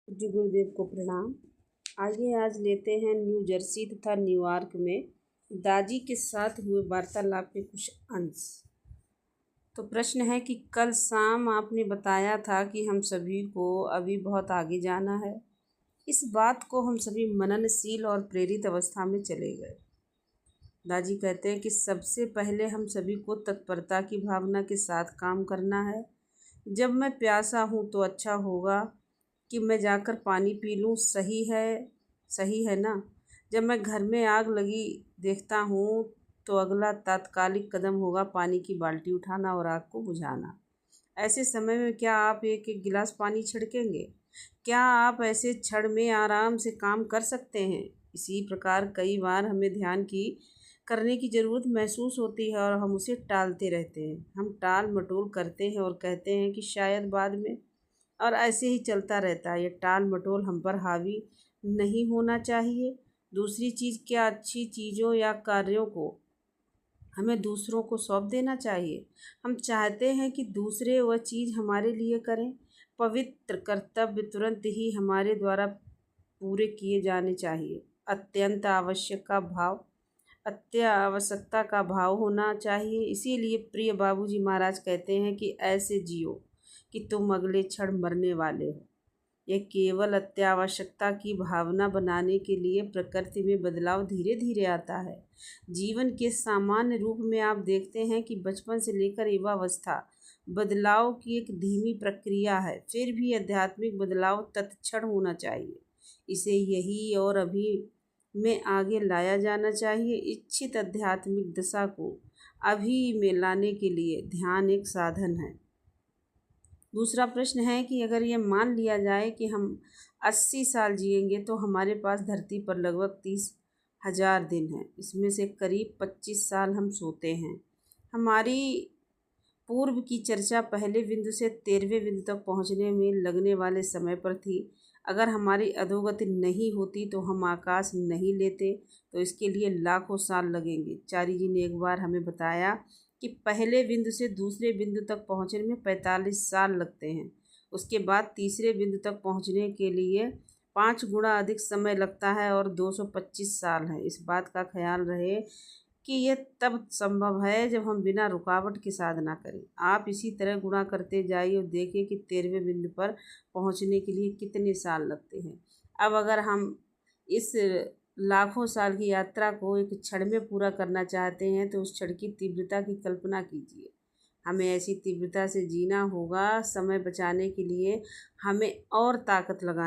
जी गुरुदेव को प्रणाम। आइए आज लेते हैं न्यू जर्सी तथा न्यूयॉर्क में दादी के साथ हुए वार्तालाप के कुछ अंश। तो प्रश्न है कि कल शाम आपने बताया था कि हम सभी को अभी बहुत आगे जाना है। इस बात को हम सभी मननशील और प्रेरित अवस्था में चले गए। दादी कहते हैं कि सबसे पहले हम सभी को तत्परता की भावना के साथ काम करना है। जब मैं प्यासा हूँ तो अच्छा होगा कि मैं जाकर पानी पी लूँ। सही है ना। जब मैं घर में आग लगी देखता हूँ तो अगला तात्कालिक कदम होगा पानी की बाल्टी उठाना और आग को बुझाना। ऐसे समय में क्या आप एक एक गिलास पानी छिड़केंगे? क्या आप ऐसे क्षण में आराम से काम कर सकते हैं? इसी प्रकार कई बार हमें ध्यान की करने की ज़रूरत महसूस होती है और हम उसे टालते रहते हैं। हम टाल मटोल करते हैं और कहते हैं कि शायद बाद में, और ऐसे ही चलता रहता है। ये टाल मटोल हम पर हावी नहीं होना चाहिए। दूसरी चीज़, क्या अच्छी चीज़ों या कार्यों को हमें दूसरों को सौंप देना चाहिए? हम चाहते हैं कि दूसरे वह चीज़ हमारे लिए करें। पवित्र कर्तव्य तुरंत ही हमारे द्वारा पूरे किए जाने चाहिए। अत्यावश्यकता का भाव होना चाहिए। इसीलिए प्रिय बाबूजी महाराज कहते हैं कि ऐसे जियो कि तुम अगले क्षण मरने वाले हो। यह केवल अत्यावश्यकता की भावना बनाने के लिए प्रकृति में बदलाव धीरे धीरे आता है। जीवन के सामान्य रूप में आप देखते हैं कि बचपन से लेकर युवावस्था बदलाव की एक धीमी प्रक्रिया है। फिर भी आध्यात्मिक बदलाव तत्क्षण होना चाहिए। इसे यही और अभी में आगे लाया जाना चाहिए। इच्छित आध्यात्मिक दशा को अभी में लाने के लिए ध्यान एक साधन है। दूसरा प्रश्न है कि अगर ये मान लिया जाए कि हम 80 साल जिएंगे तो हमारे पास धरती पर लगभग 30,000 दिन हैं। इसमें से करीब 25 साल हम सोते हैं। हमारी पूर्व की चर्चा पहले बिंदु से 13वें बिंदु तक पहुंचने में लगने वाले समय पर थी। अगर हमारी अधोगति नहीं होती तो हम आकाश नहीं लेते, तो इसके लिए लाखों साल लगेंगे। चारी जी ने एक बार हमें बताया कि पहले बिंदु से दूसरे बिंदु तक पहुंचने में 45 साल लगते हैं। उसके बाद तीसरे बिंदु तक पहुंचने के लिए 5 गुना अधिक समय लगता है और 225 साल है। इस बात का ख्याल रहे कि यह तब संभव है जब हम बिना रुकावट की साधना करें। आप इसी तरह गुणा करते जाइए और देखिए कि 13वें बिंदु पर पहुंचने के लिए कितने साल लगते हैं। अब अगर हम इस लाखों साल की यात्रा को एक क्षण में पूरा करना चाहते हैं तो उस क्षण की तीव्रता की कल्पना कीजिए। हमें ऐसी तीव्रता से जीना होगा। समय बचाने के लिए हमें और ताकत लगानी